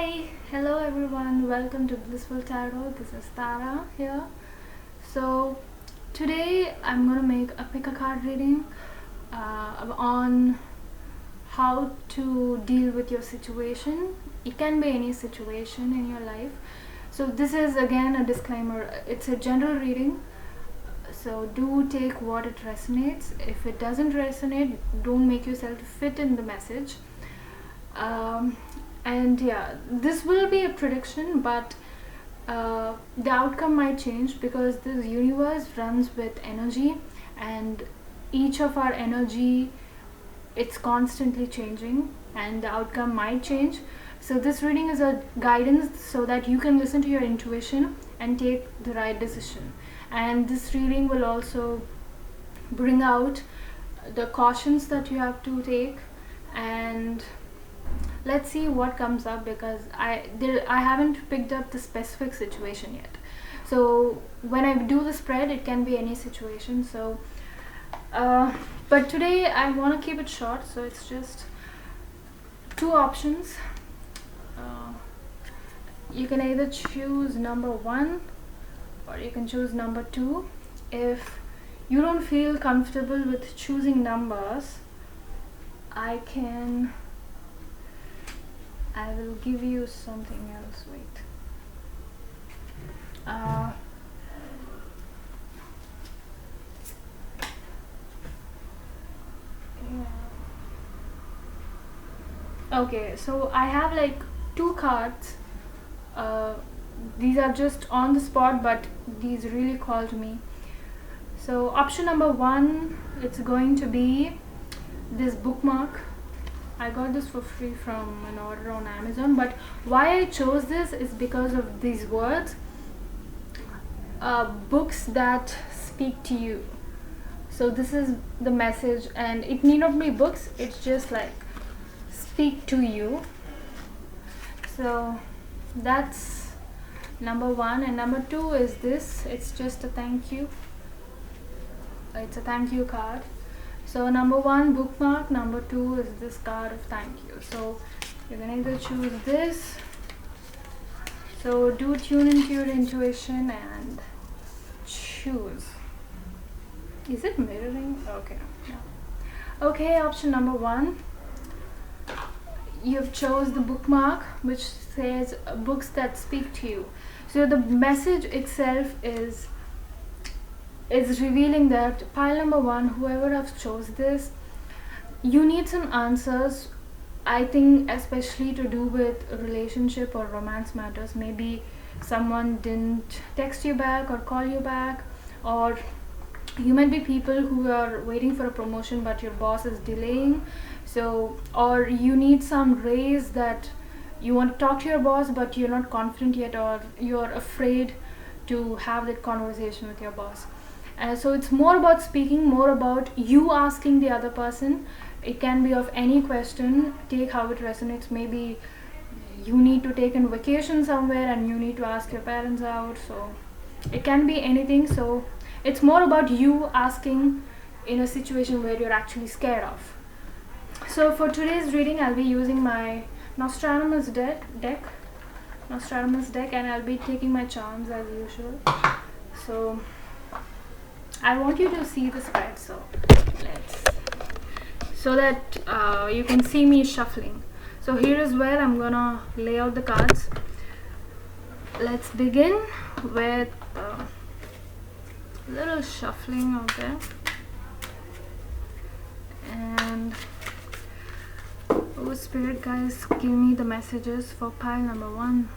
Hi, hello everyone, welcome to Blissful Tarot. This is Tara here. So today I'm gonna make a pick a card reading on how to deal with your situation. It can be any situation in your life. So this is again a disclaimer, it's a general reading, so do take what it resonates. If it doesn't resonate, don't make yourself fit in the message. And yeah, this will be a prediction, but the outcome might change because this universe runs with energy, and each of our energy, it's constantly changing, and the outcome might change. So this reading is a guidance so that you can listen to your intuition and take the right decision. And this reading will also bring out the cautions that you have to take, and let's see what comes up, because I haven't picked up the specific situation yet. So when I do the spread, it can be any situation. So but today I want to keep it short, so it's just two options. You can either choose number 1 or you can choose number 2. If you don't feel comfortable with choosing numbers, I will give you something else. Wait. Okay, so I have like 2 cards. These are just on the spot, but these really called me. So option number 1, it's going to be this bookmark. I got this for free from an order on Amazon, but why I chose this is because of these words, books that speak to you. So this is the message, and it need not be books, it's just like speak to you. So that's number 1, and number 2 is this. It's just a thank you. It's a thank you card. So number 1, bookmark. Number 2 is this card of thank you. So you can either choose this. So do tune into your intuition and choose. Is it mirroring? Okay. No. Okay, option number 1. You've chose the bookmark, which says books that speak to you. So the message itself is revealing that pile number 1, whoever has chose this, you need some answers. I think especially to do with relationship or romance matters. Maybe someone didn't text you back or call you back, or you might be people who are waiting for a promotion but your boss is delaying. So, or you need some raise that you want to talk to your boss but you're not confident yet, or you're afraid to have that conversation with your boss. So it's more about speaking, more about you asking the other person. It can be of any question, take how it resonates. Maybe you need to take a vacation somewhere and you need to ask your parents out. So it can be anything. So it's more about you asking in a situation where you're actually scared of. So for today's reading, I'll be using my Nostradamus deck, and I'll be taking my charms as usual. So I want you to see the spread, so that you can see me shuffling. So here is where I'm gonna lay out the cards. Let's begin with a little shuffling out there, and oh spirit guys, give me the messages for pile number 1.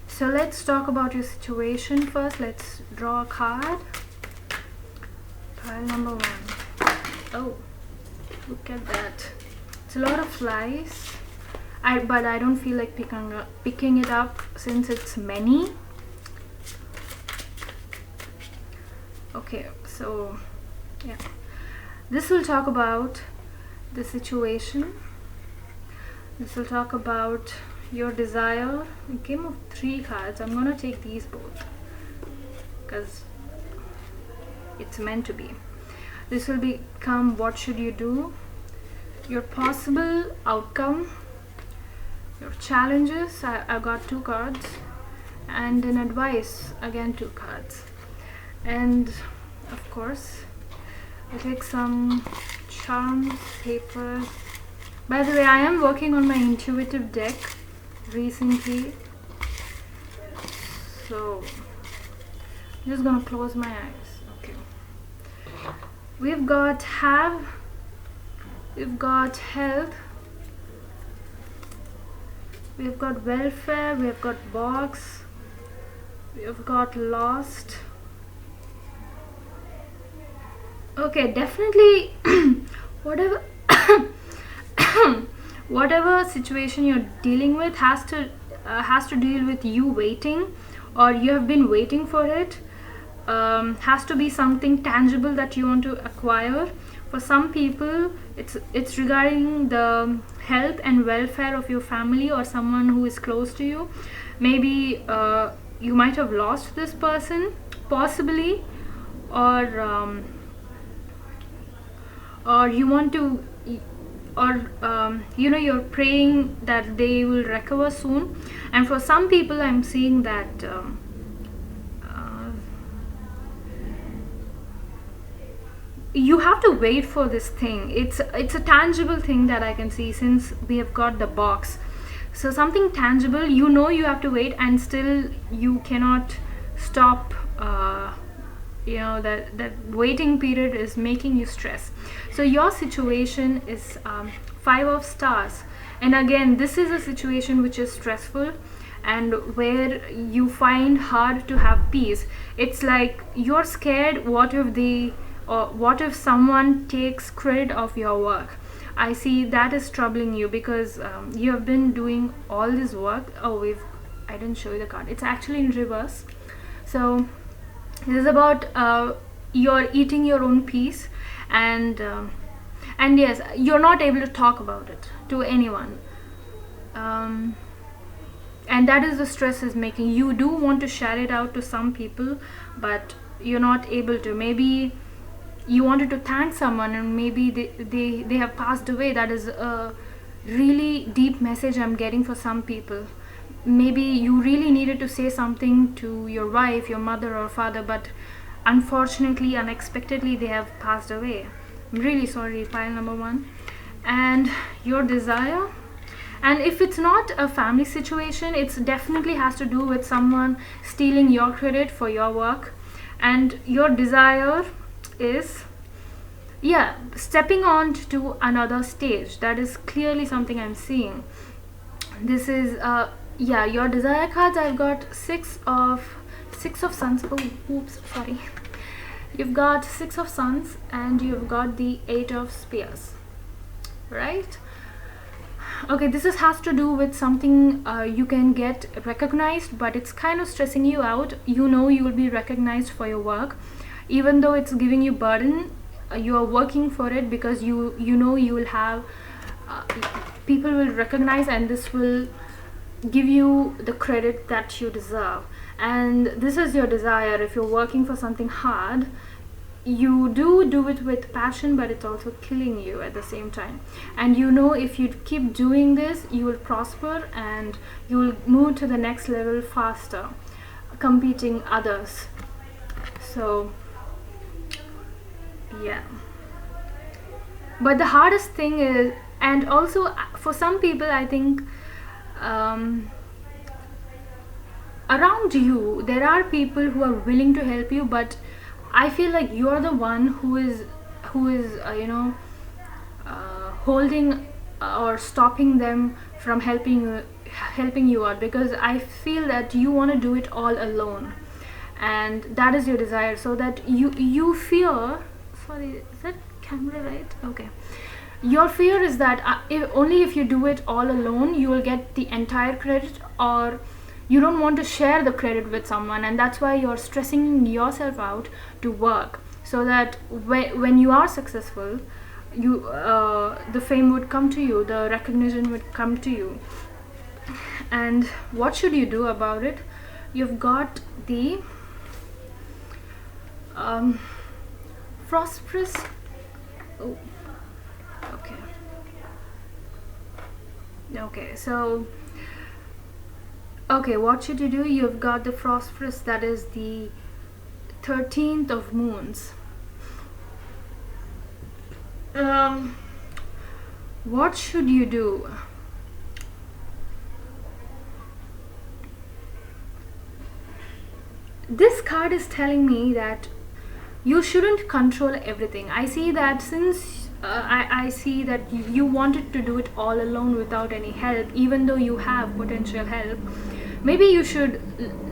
So let's talk about your situation first. Let's draw a card. Pile number 1. Oh, look at that. It's a lot of flies. But I don't feel like picking it up since it's many. Okay, so yeah. This will talk about the situation. This will talk about your desire. It came of 3 cards. I'm gonna take these both because it's meant to be. This will become what should you do, your possible outcome, Your challenges, I got 2 cards, and an advice, again 2 cards. And of course I take some charms paper. By the way, I am working on my intuitive deck recently, so I'm just gonna close my eyes. Okay, we've got health, we've got welfare, we've got box, we've got lost. Okay, definitely whatever whatever situation you're dealing with has to deal with you waiting, or you have been waiting for it. Has to be something tangible that you want to acquire. For some people, it's regarding the health and welfare of your family or someone who is close to you. Maybe you might have lost this person, possibly, or you want to, or you're praying that they will recover soon. And for some people, I'm seeing that you have to wait for this thing. It's a tangible thing that I can see, since we have got the box. So something tangible, you have to wait, and still you cannot stop. That waiting period is making you stress. So your situation is 5 of stars, and again, this is a situation which is stressful and where you find hard to have peace. It's like you're scared, what if someone takes credit of your work. I see that is troubling you, because you have been doing all this work. I didn't show you the card, it's actually in reverse. So this is about you're eating your own peace, and yes, you're not able to talk about it to anyone, and that is the stress is making. You do want to share it out to some people, but you're not able to. Maybe you wanted to thank someone, and maybe they have passed away. That is a really deep message I'm getting for some people. Maybe you really needed to say something to your wife, your mother or father, but unfortunately, unexpectedly, they have passed away. I'm really sorry, pile number 1. And your desire, and if it's not a family situation, it definitely has to do with someone stealing your credit for your work. And your desire is stepping on to another stage. That is clearly something I'm seeing. This is your desire cards. I've got 6 of Suns. Sorry. You've got 6 of Suns, and you've got the 8 of Spears, right? Okay, this has to do with something you can get recognized, but it's kind of stressing you out. You will be recognized for your work, even though it's giving you burden. You are working for it because you will have people will recognize, and this will give you the credit that you deserve. And this is your desire. If you're working for something hard, you do it with passion, but it's also killing you at the same time. And if you keep doing this, you will prosper, and you will move to the next level faster, competing others. So yeah, but the hardest thing is, and also for some people, I think around you there are people who are willing to help you, but I feel like you're the one who is holding or stopping them from helping you out, because I feel that you want to do it all alone, and that is your desire. So that you fear, sorry, is that camera right? Okay. Your fear is that only if you do it all alone, you will get the entire credit, or you don't want to share the credit with someone, and that's why you're stressing yourself out to work, so that when you are successful, the fame would come to you, the recognition would come to you. And what should you do about it? You've got the prosperous. Oh, okay. Okay, so okay, what should you do? You've got the phosphorus, that is the 13th of moons. Um, what should you do? This card is telling me that you shouldn't control everything. I see that since I see that you wanted to do it all alone without any help, even though you have potential help. Maybe you should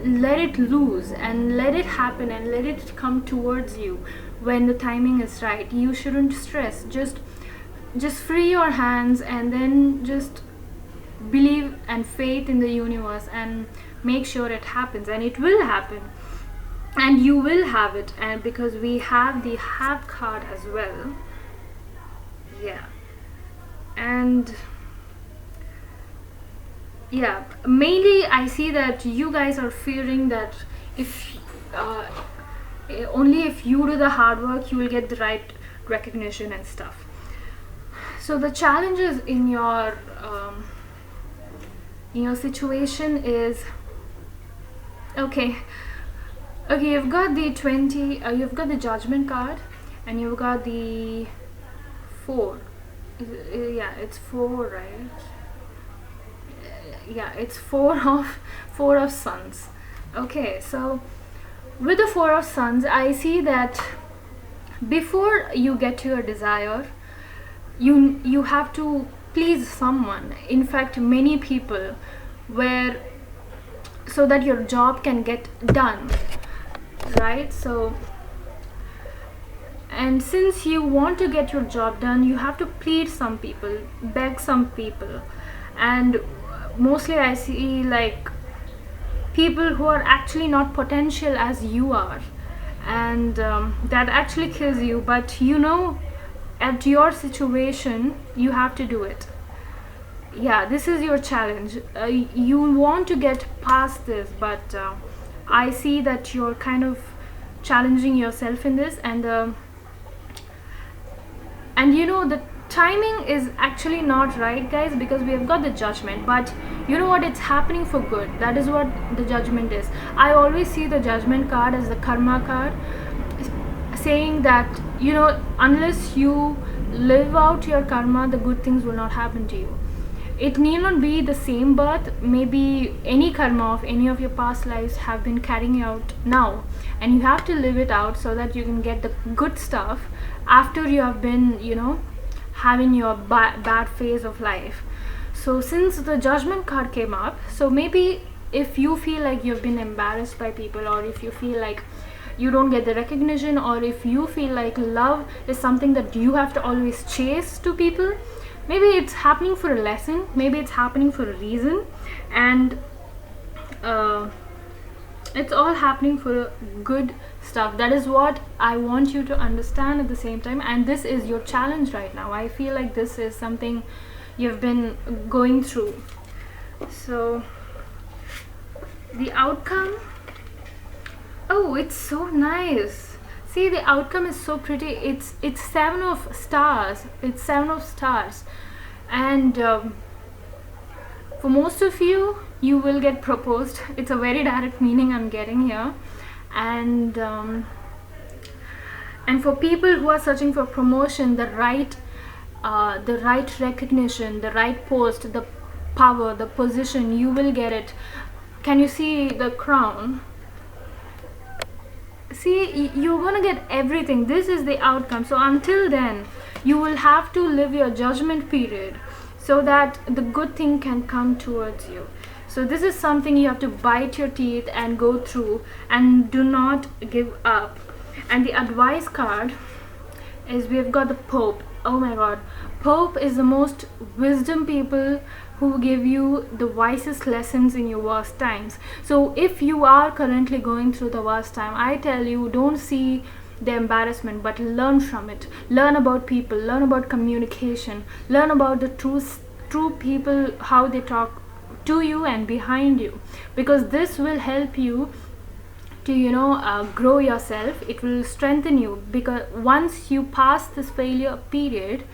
let it loose and let it happen and let it come towards you when the timing is right. You shouldn't stress. Just free your hands and then just believe and faith in the universe and make sure it happens, and it will happen, and you will have it. And because we have the have card as well, yeah. And yeah, mainly I see that you guys are fearing that if only if you do the hard work you will get the right recognition and stuff. So the challenges in your situation is okay. You've got the 20, you've got the judgment card, and you've got the 4. Yeah, it's 4, right? Yeah, it's 4 of Suns. Okay, so with the 4 of Suns, I see that before you get to your desire, you have to please someone. In fact, many people, where so that your job can get done, right? So, and since you want to get your job done, you have to plead some people, beg some people, and mostly I see like people who are actually not potential as you are, and that actually kills you. But at your situation you have to do it. Yeah, this is your challenge. You want to get past this, but I see that you're kind of challenging yourself in this, and the timing is actually not right, guys, because we have got the judgment. But you know what, it's happening for good. That is what the judgment is. I always see the judgment card as the karma card, saying that unless you live out your karma, the good things will not happen to you. It need not be the same birth. Maybe any karma of any of your past lives have been carrying out now, and you have to live it out so that you can get the good stuff after you have been having your bad phase of life. So since the judgment card came up, so maybe if you feel like you've been embarrassed by people, or if you feel like you don't get the recognition, or if you feel like love is something that you have to always chase to people, maybe it's happening for a lesson, maybe it's happening for a reason, and it's all happening for good stuff. That is what I want you to understand at the same time, and this is your challenge right now. I feel like this is something you've been going through. So the outcome, oh, it's so nice. See, the outcome is so pretty. It's 7 of stars. It's 7 of stars, and for most of you, you will get proposed. It's a very direct meaning I'm getting here, and for people who are searching for promotion, the right recognition, the right post, the power, the position, you will get it. Can you see the crown? See, you're gonna get everything. This is the outcome. So until then, you will have to live your judgment period so that the good thing can come towards you. So this is something you have to bite your teeth and go through, and do not give up. And the advice card is, we've got the Pope. Oh my god, Pope is the most wisdom people who give you the wisest lessons in your worst times. So if you are currently going through the worst time, I tell you, don't see the embarrassment, but learn from it. Learn about people, learn about communication, learn about the true people, how they talk to you and behind you, because this will help you to grow yourself. It will strengthen you, because once you pass this failure period,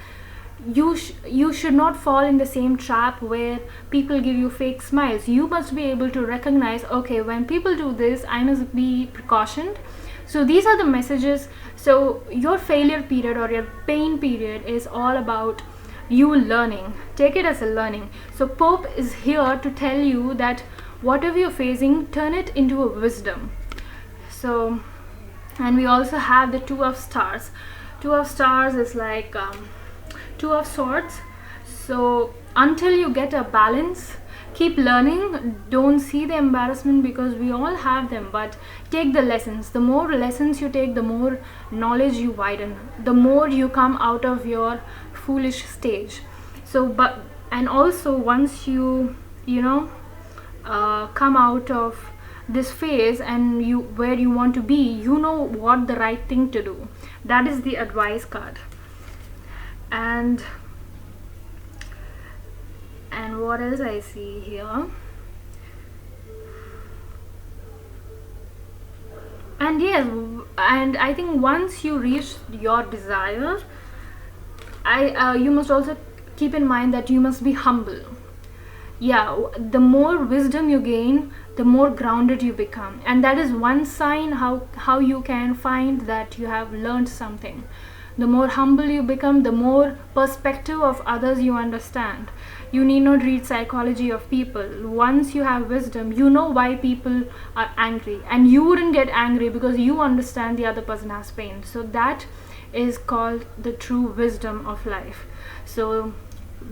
you should not fall in the same trap where people give you fake smiles. You must be able to recognize, okay, when people do this, I must be precautioned. So these are the messages. So your failure period or your pain period is all about you learning. Take it as a learning. So Pope is here to tell you that whatever you're facing, turn it into a wisdom. So, and we also have the Two of Stars. Two of Stars is like Two of Swords. So until you get a balance, keep learning. Don't see the embarrassment, because we all have them, but take the lessons. The more lessons you take, the more knowledge you widen, the more you come out of your foolish stage. So but and also once you come out of this phase and you where you want to be, you know what the right thing to do. That is the advice card. And what else I see here? And yes, and I think once you reach your desire, you must also keep in mind that you must be humble. Yeah, the more wisdom you gain, the more grounded you become, and that is one sign how you can find that you have learned something. The more humble you become, the more perspective of others you understand. You need not read psychology of people. Once you have wisdom, you know why people are angry, and you wouldn't get angry because you understand the other person has pain. So that is called the true wisdom of life. So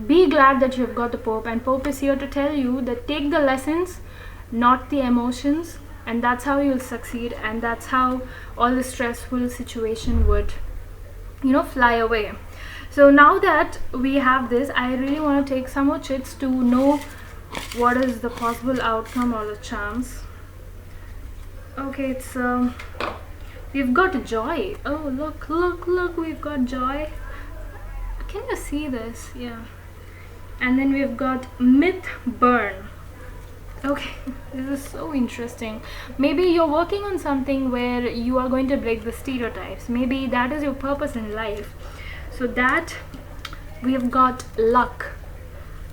be glad that you've got the Pope, and Pope is here to tell you that take the lessons, not the emotions, and that's how you'll succeed, and that's how all the stressful situation would fly away. So now that we have this, I really want to take some more chits to know what is the possible outcome or the chance. Okay, it's we've got joy. Oh, look, we've got joy. Can you see this? Yeah. And then we've got myth burn. Okay, this is so interesting. Maybe you're working on something where you are going to break the stereotypes. Maybe that is your purpose in life. So that we've got luck,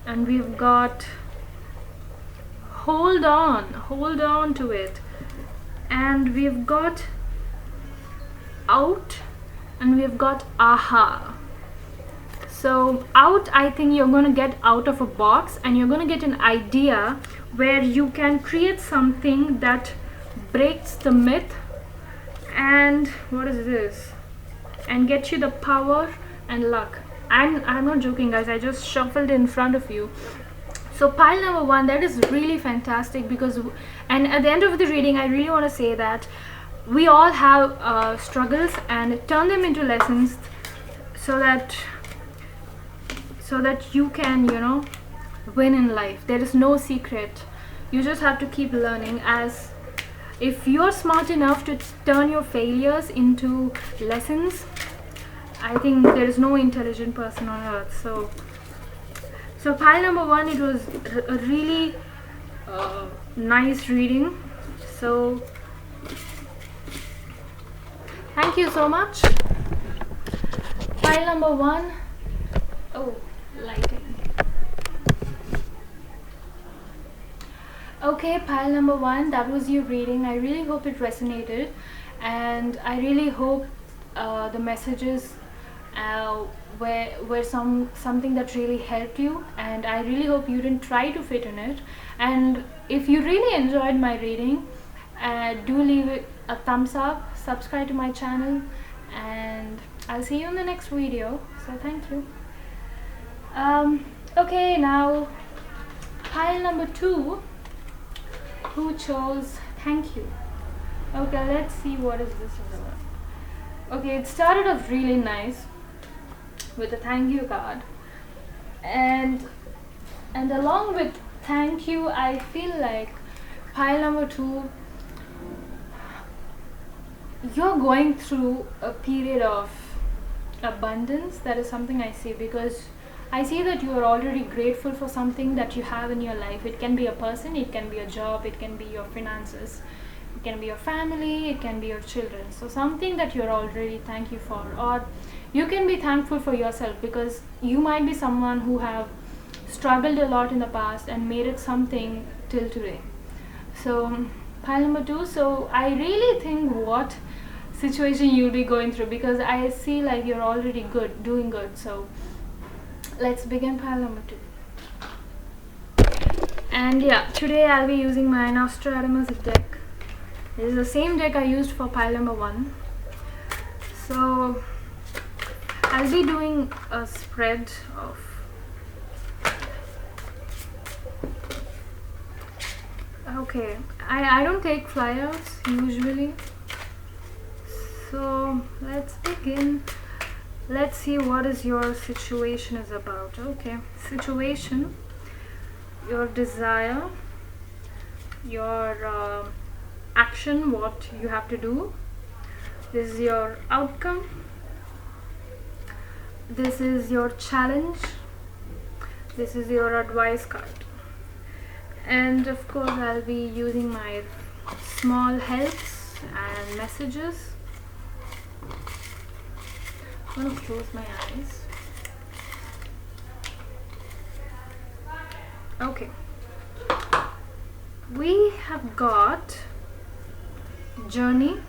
and we've got hold on to it, and we've got out, and we've got aha. So out, I think you're going to get out of a box, and you're going to get an idea where you can create something that breaks the myth, and what is this, and get you the power and luck. And I'm not joking, guys, I just shuffled in front of you. So pile number 1, that is really fantastic, because and at the end of the reading, I really want to say that we all have struggles, and turn them into lessons so that you can win in life. There is no secret. You just have to keep learning. As if you're smart enough to turn your failures into lessons, I think there is no intelligent person on earth. So pile number 1, it was a really nice reading. So thank you so much. Pile number 1. Oh, lighting. Okay, pile number 1, that was your reading. I really hope it resonated, and I really hope the messages were something that really helped you, and I really hope you didn't try to fit in it. And if you really enjoyed my reading, do leave it a thumbs up, subscribe to my channel, and I'll see you in the next video. So thank you. Okay, now pile number 2, who chose thank you. Okay, let's see what is this about. Okay, it started off really nice with a thank you card, and along with thank you, I feel like pile number 2, you're going through a period of abundance. That is something I see, because I see that you are already grateful for something that you have in your life. It can be a person, it can be a job, it can be your finances, it can be your family, it can be your children. So something that you're already thank you for, or you can be thankful for yourself, because you might be someone who have struggled a lot in the past and made it something till today. So pile number 2, so I really think what situation you'll be going through, because I see like you're already doing good. So let's begin pile number 2. And yeah, today I'll be using my Nostradamus deck. This is the same deck I used for pile number 1. So I'll be doing a spread of okay, I don't take flyers usually, so let's begin. Let's see what is your situation is about. Okay, situation, your desire, your action, what you have to do. This is your outcome. This is your challenge. This is your advice card. And of course I'll be using my small helps and messages. I'm going to close my eyes. Okay, we have got journey.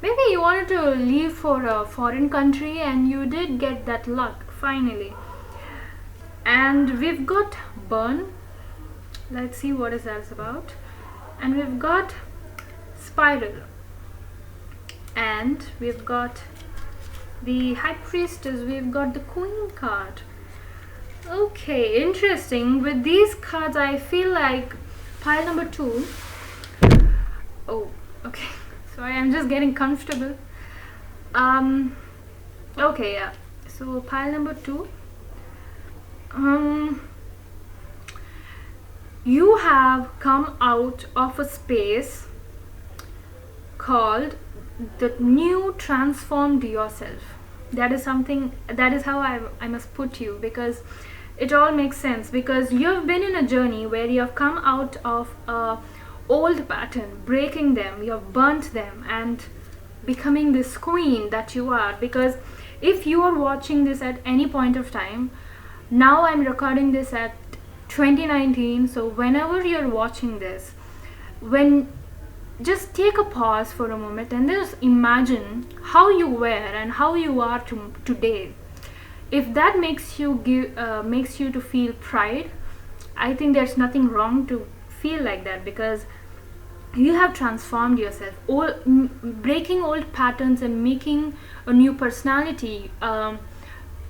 Maybe you wanted to leave for a foreign country and you did get that luck finally. And we've got burn. Let's see what is that about. And we've got spiral. And we've got the high priestess. We've got the queen card. Okay, interesting. With these cards I feel like pile number 2. Oh, okay. Sorry, I'm just getting comfortable. Okay, yeah. So pile number 2. You have come out of a space called the new transformed yourself. That is something, that is how I must put you, because it all makes sense, because you've been in a journey where you have come out of a old pattern, breaking them, you have burnt them and becoming this queen that you are. Because if you are watching this at any point of time, now I'm recording this at 2019, so whenever you're watching this, just take a pause for a moment and just imagine how you were and how you are today. If that makes you to feel pride, I think there's nothing wrong to feel like that, because you have transformed yourself, breaking old patterns and making a new personality.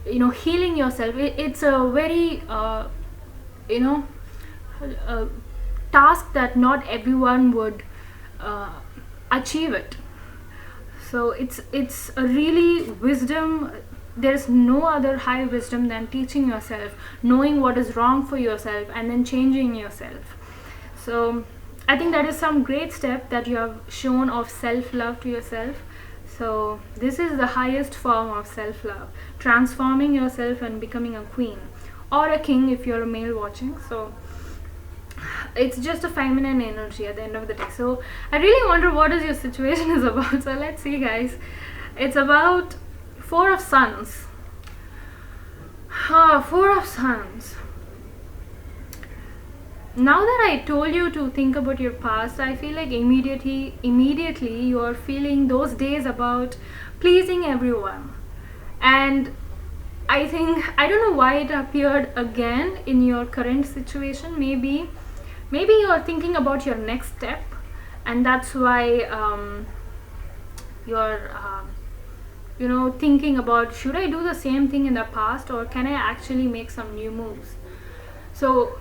Healing yourself. It's a very task that not everyone would achieve it. So it's a really wisdom. There's no other high wisdom than teaching yourself, knowing what is wrong for yourself and then changing yourself. So I think that is some great step that you have shown of self-love to yourself. So this is the highest form of self-love, transforming yourself and becoming a queen or a king if you're a male watching. So it's just a feminine energy at the end of the day. So I really wonder what is your situation is about. So let's see, guys. It's about 4 of Sons. 4 of Sons. Now that I told you to think about your past, I feel like immediately you are feeling those days about pleasing everyone. And I think, I don't know why it appeared again in your current situation. Maybe you are thinking about your next step, and that's why you're thinking about, should I do the same thing in the past, or can I actually make some new moves? So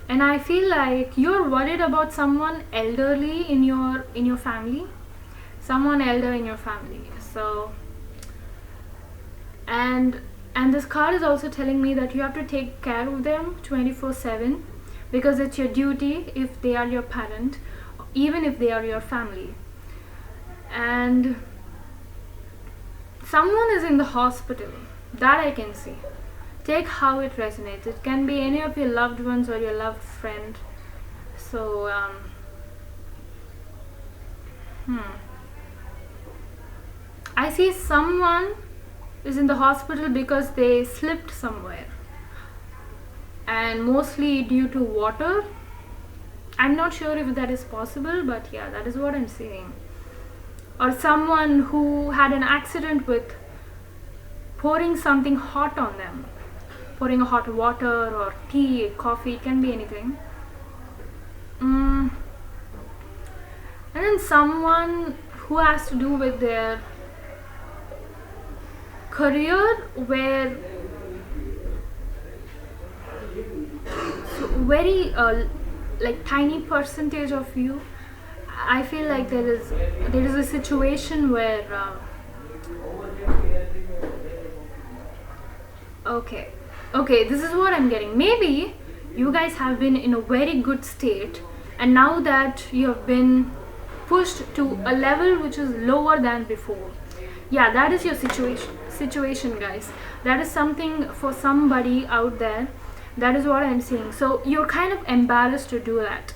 and I feel like you're worried about someone elderly in your family, someone elder in your family. So and this card is also telling me that you have to take care of them 24/7, because it's your duty if they are your parent, even if they are your family. And someone is in the hospital, that I can see. Take how it resonates. It can be any of your loved ones or your loved friend. So I see someone is in the hospital because they slipped somewhere, and mostly due to water. I'm not sure if that is possible, but yeah, that is what I'm seeing. Or someone who had an accident with pouring something hot on them, pouring a hot water or tea, coffee, it can be anything. And then someone who has to do with their career, where so very like tiny percentage of you, I feel like there is a situation where okay, this is what I'm getting. Maybe you guys have been in a very good state, and now that you have been pushed to a level which is lower than before. Yeah, that is your situation, guys. That is something for somebody out there. That is what I'm seeing. So you're kind of embarrassed to do that,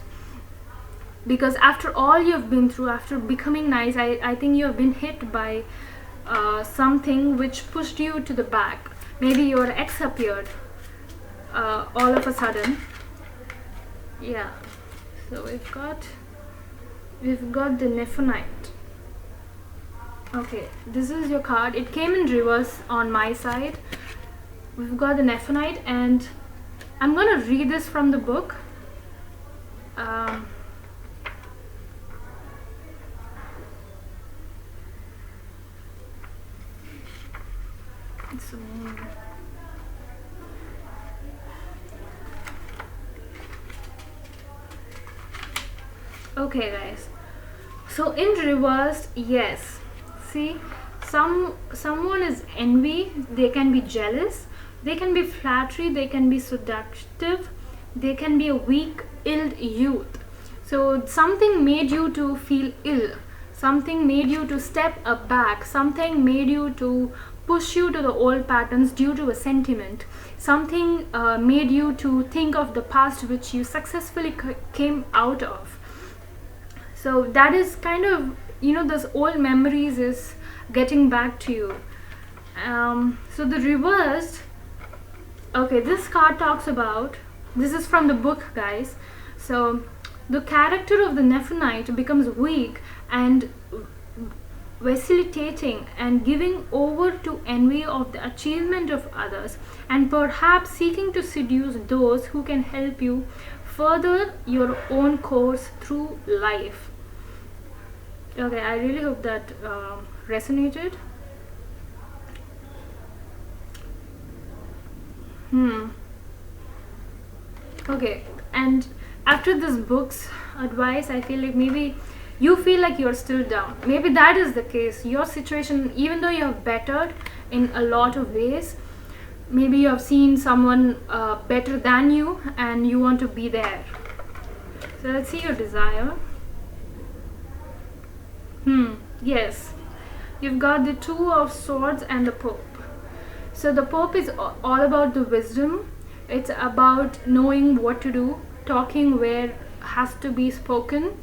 because after all you've been through, after becoming nice, I think you have been hit by something which pushed you to the back. Maybe your ex appeared all of a sudden. Yeah, so we've got the Nephenite. Okay, this is your card. It came in reverse on my side. We've got the Nephenite, and I'm gonna read this from the book. So, okay, guys. So in reverse, yes. See, someone is envy. They can be jealous. They can be flattery. They can be seductive. They can be a weak, ill youth. So something made you to feel ill. Something made you to step back. Something made you to push you to the old patterns due to a sentiment. Something made you to think of the past which you successfully came out of. So that is kind of, those old memories is getting back to you. So the reversed, okay, this card talks about, this is from the book, guys. So the character of the Nephenite becomes weak and vacillating and giving over to envy of the achievement of others, and perhaps seeking to seduce those who can help you further your own course through life. Okay, I really hope that resonated. Okay, and after this book's advice, I feel like maybe you feel like you're still down. Maybe that is the case. Your situation, even though you have bettered in a lot of ways, maybe you have seen someone better than you and you want to be there. So let's see your desire. Yes, you've got the Two of Swords and the Pope. So the Pope is all about the wisdom. It's about knowing what to do, talking where has to be spoken.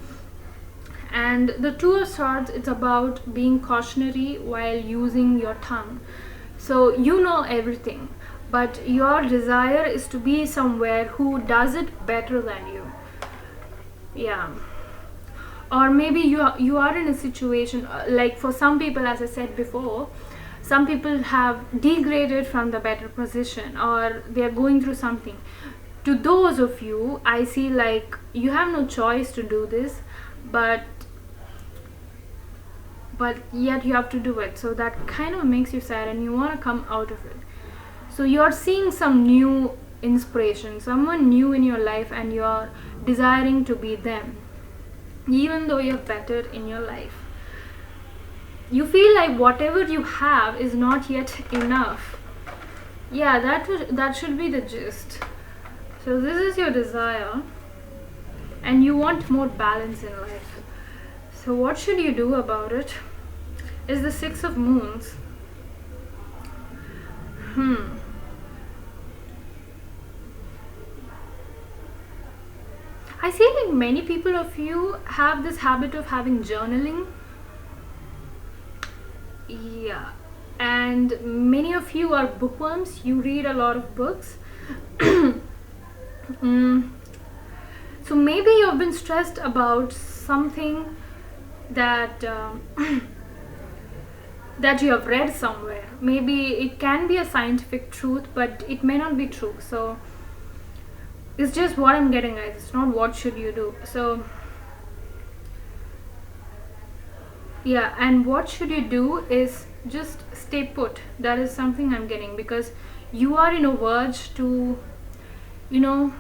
And the Two of Swords, it's about being cautionary while using your tongue. So you know everything, but your desire is to be somewhere who does it better than you. Yeah. Or maybe you are in a situation like, for some people, as I said before, some people have degraded from the better position, or they are going through something. To those of you, I see like you have no choice to do this, but yet you have to do it. So that kind of makes you sad and you want to come out of it. So you're seeing some new inspiration, someone new in your life, and you're desiring to be them. Even though you're better in your life, you feel like whatever you have is not yet enough. Yeah, that should be the gist. So this is your desire, and you want more balance in life. So what should you do about it? Is the Six of Moons. I see like many people of you have this habit of having journaling. Yeah, and many of you are bookworms, you read a lot of books. mm. So maybe you've been stressed about something that that you have read somewhere. Maybe it can be a scientific truth, but it may not be true. So it's just what I'm getting at. It's not what should you do. So yeah, and what should you do is just stay put. That is something I'm getting, because you are in a verge to, you know,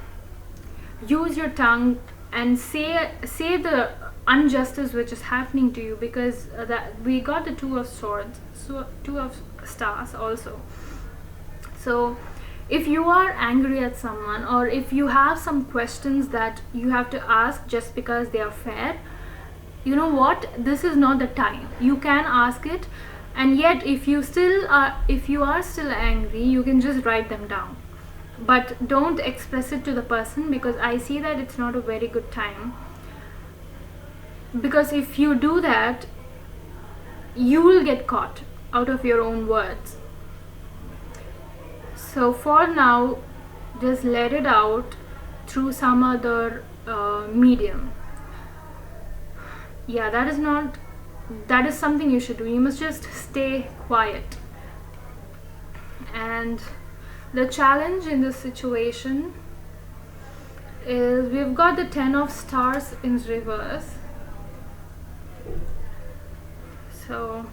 use your tongue and say the injustice which is happening to you, because that we got the two of swords, so two of stars also. So if you are angry at someone, or if you have some questions that you have to ask just because they are fair, you know what, this is not the time. You can ask it, and yet if you are still angry, you can just write them down, but don't express it to the person, because I see that it's not a very good time. Because if you do that, you will get caught out of your own words. So for now, just let it out through some other medium. Yeah, that is something you should do. You must just stay quiet. And the challenge in this situation is we've got the 10 of stars in reverse. So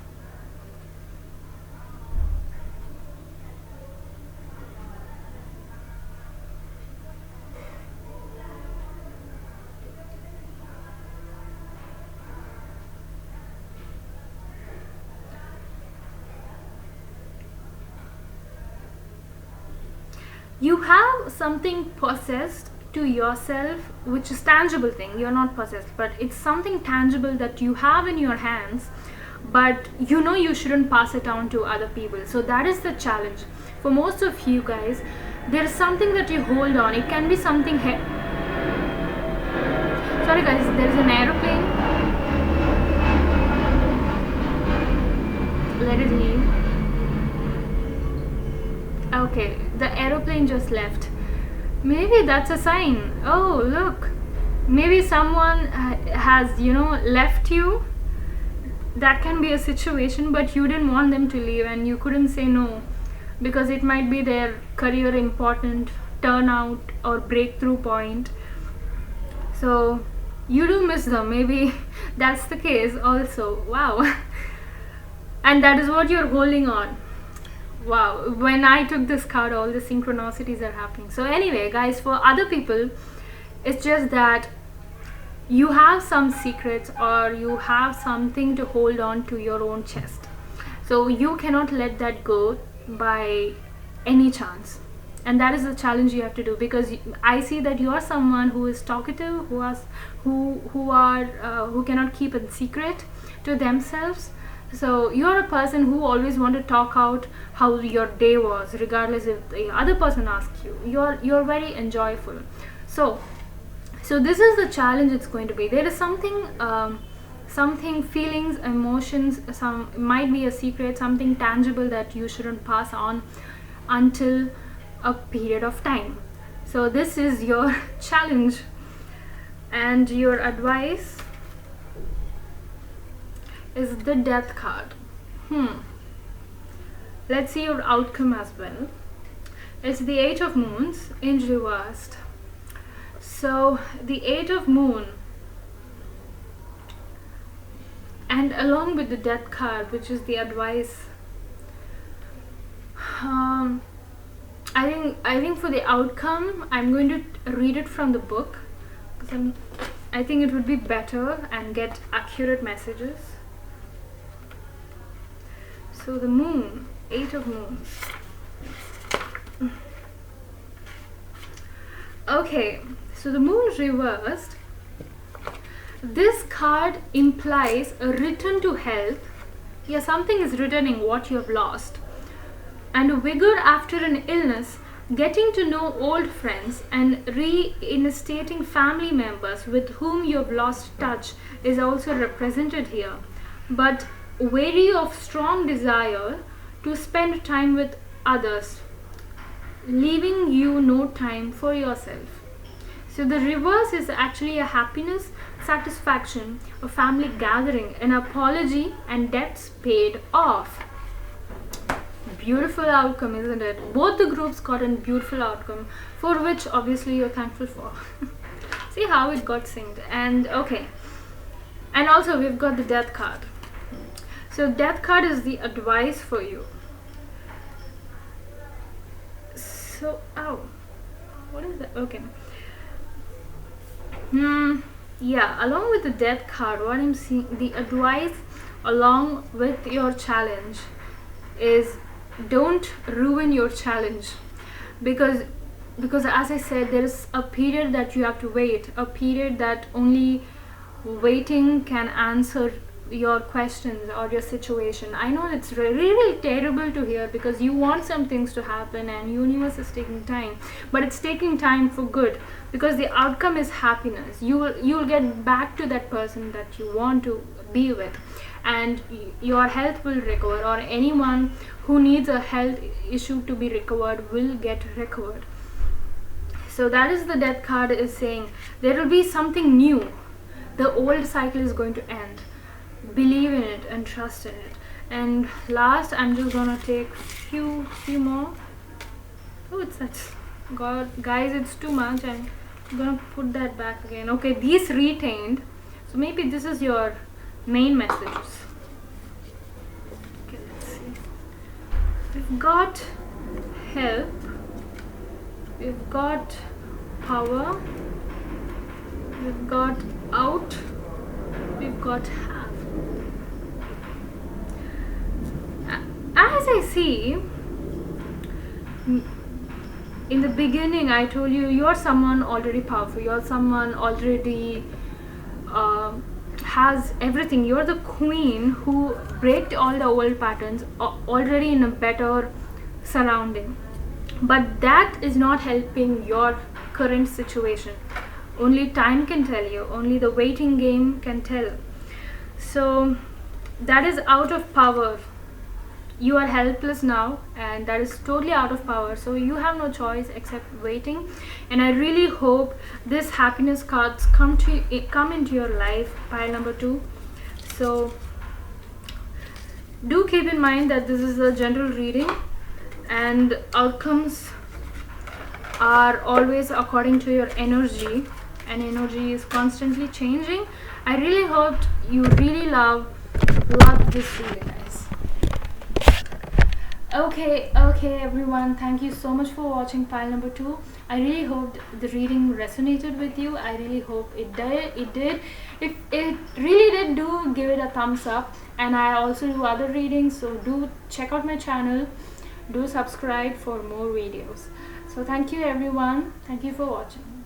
you have something possessed to yourself, which is tangible thing. You're not possessed, but it's something tangible that you have in your hands, but you know you shouldn't pass it on to other people. So that is the challenge for most of you guys. There is something that you hold on. It can be something sorry guys, there is an aeroplane. Let it leave. Okay, the aeroplane just left. Maybe that's a sign. Oh, look, maybe someone has, left you. That can be a situation, but you didn't want them to leave and you couldn't say no, because it might be their career important turnout or breakthrough point. So you do miss them. Maybe that's the case also. Wow. And that is what you're holding on. Wow, when I took this card, all the synchronicities are happening. So anyway guys, for other people, it's just that you have some secrets, or you have something to hold on to your own chest. So you cannot let that go by any chance. And that is the challenge you have to do, because I see that you are someone who is talkative, who cannot keep a secret to themselves. So you're a person who always want to talk out how your day was, regardless if the other person asks you. You're very enjoyable. So this is the challenge it's going to be. There is something feelings, emotions, some might be a secret, something tangible that you shouldn't pass on until a period of time. So this is your challenge, and your advice is the Death card. Let's see your outcome as well. It's the Eight of Moons in reversed. So the Eight of Moon, and along with the Death card, which is the advice, I think for the outcome, I'm going to read it from the book, because I think it would be better and get accurate messages. So the Moon, Eight of Moons. Okay, so the Moon reversed. This card implies a return to health. Yeah, something is returning what you have lost. And a vigor after an illness, getting to know old friends and reinstating family members with whom you have lost touch is also represented here. But wary of strong desire to spend time with others, leaving you no time for yourself. So the reverse is actually a happiness, satisfaction, a family gathering, an apology, and debts paid off. Beautiful outcome, isn't it? Both the groups got a beautiful outcome, for which obviously you're thankful for. See how it got synced. And okay, and also we've got the death card. So death card is the advice for you. So what is that? Okay. Yeah, along with the death card, what I'm seeing, the advice along with your challenge is, don't ruin your challenge, because as I said, there is a period that you have to wait, a period that only waiting can answer your questions or your situation. I know it's really terrible to hear, because you want some things to happen and universe is taking time, but it's taking time for good, because the outcome is happiness. You will get back to that person that you want to be with, and your health will recover, or anyone who needs a health issue to be recovered will get recovered. So that is the death card is saying, there will be something new. The old cycle is going to end. Believe in it and trust in it. And last, I'm just gonna take few more. Oh, it's such, God, guys, it's too much. I'm gonna put that back again. Okay, these retained. So maybe this is your main messages. Okay, let's see. We've got help. We've got power. We've got out. We've got have. As I see, in the beginning I told you, you're someone already powerful, you're someone already has everything. You're the queen who breaks all the old patterns, already in a better surrounding, but that is not helping your current situation. Only time can tell you, only the waiting game can tell. So that is out of power. You are helpless now, and that is totally out of power, so you have no choice except waiting. And I really hope this happiness cards come into your life, pile number 2. So do keep in mind that this is a general reading, and outcomes are always according to your energy, and energy is constantly changing. I really hope you really love this reading, guys. Okay everyone, thank you so much for watching pile number 2. I really hope the reading resonated with you. I really hope it did. If it really did, do give it a thumbs up. And I also do other readings, so do check out my channel, do subscribe for more videos. So thank you everyone, thank you for watching.